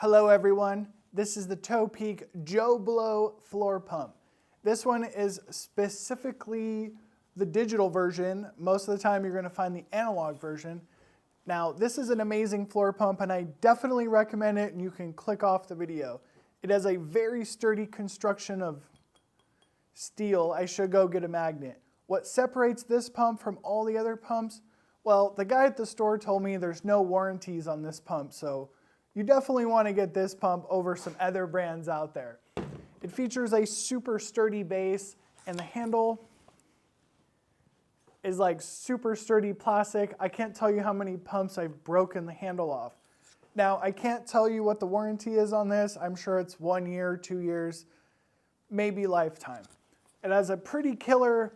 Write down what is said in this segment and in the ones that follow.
Hello everyone, this is the Topeak Joe Blow floor pump. This one is specifically the digital version. Most of the time you're going to find the analog version. Now this is an amazing floor pump and I definitely recommend it, and you can click off the video. It has a very sturdy construction of steel. I should go get a magnet. What separates this pump from all the other pumps? Well, the guy at the store told me there's no warranties on this pump, so you definitely want to get this pump over some other brands out there. It features a super sturdy base, and the handle is like super sturdy plastic. I can't tell you how many pumps I've broken the handle off. Now, I can't tell you what the warranty is on this. I'm sure it's 1 year, 2 years, maybe lifetime. It has a pretty killer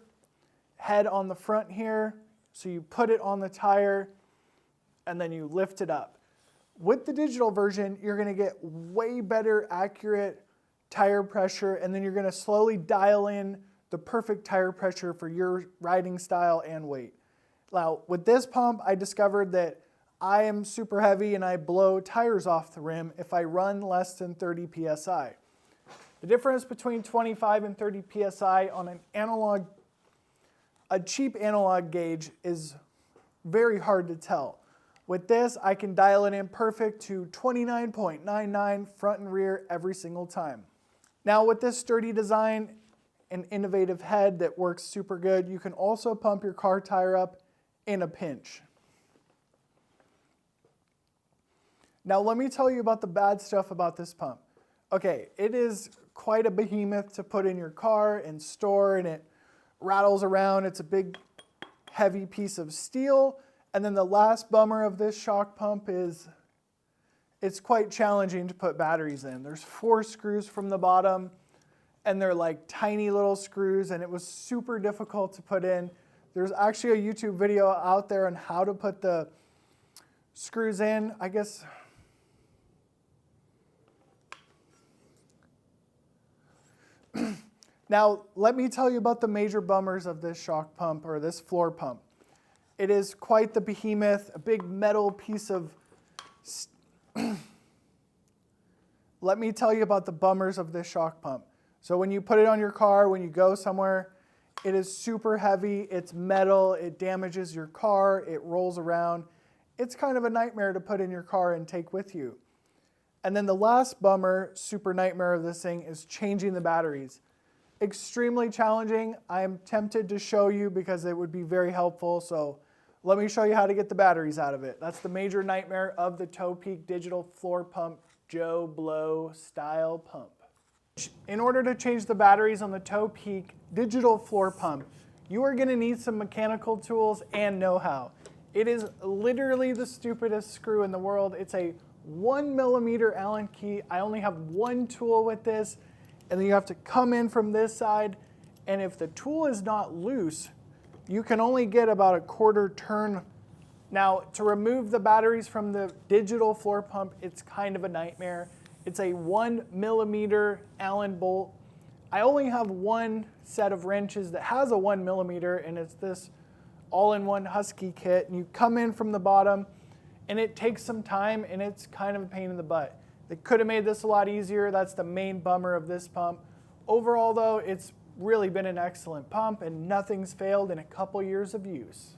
head on the front here. So you put it on the tire and then you lift it up. With the digital version, you're going to get way better accurate tire pressure, and then you're going to slowly dial in the perfect tire pressure for your riding style and weight. Now, with this pump, I discovered that I am super heavy and I blow tires off the rim if I run less than 30 PSI. The difference between 25 and 30 PSI on a cheap analog gauge is very hard to tell. With this, I can dial it in perfect to 29.99 front and rear every single time. Now with this sturdy design and innovative head that works super good, you can also pump your car tire up in a pinch. Now let me tell you about the bad stuff about this pump. Okay, it is quite a behemoth to put in your car and store, and it rattles around. It's a big, heavy piece of steel. And then the last bummer of this shock pump is it's quite challenging to put batteries in. There's 4 screws from the bottom, and they're like tiny little screws, and it was super difficult to put in. There's actually a YouTube video out there on how to put the screws in, I guess. Now, let me tell you about the major bummers of this shock pump, or this floor pump. It is quite the behemoth, a big metal piece of... Let me tell you about the bummers of this shock pump. So when you put it on your car, when you go somewhere, it is super heavy, it's metal, it damages your car, it rolls around. It's kind of a nightmare to put in your car and take with you. And then the last bummer, super nightmare of this thing is changing the batteries. Extremely challenging. I am tempted to show you because it would be very helpful. So let me show you how to get the batteries out of it. That's the major nightmare of the Topeak digital floor pump Joe Blow style pump. In order to change the batteries on the Topeak digital floor pump, you are going to need some mechanical tools and know-how. It is literally the stupidest screw in the world. It's a 1 millimeter Allen key. I only have one tool with this. And then you have to come in from this side, and if the tool is not loose, you can only get about a quarter turn. Now, to remove the batteries from the digital floor pump, it's kind of a nightmare. It's a 1 millimeter Allen bolt. I only have one set of wrenches that has a 1 millimeter, and it's this all-in-one Husky kit. And you come in from the bottom, and it takes some time, and it's kind of a pain in the butt. They could have made this a lot easier. That's the main bummer of this pump. Overall though, it's really been an excellent pump and nothing's failed in a couple years of use.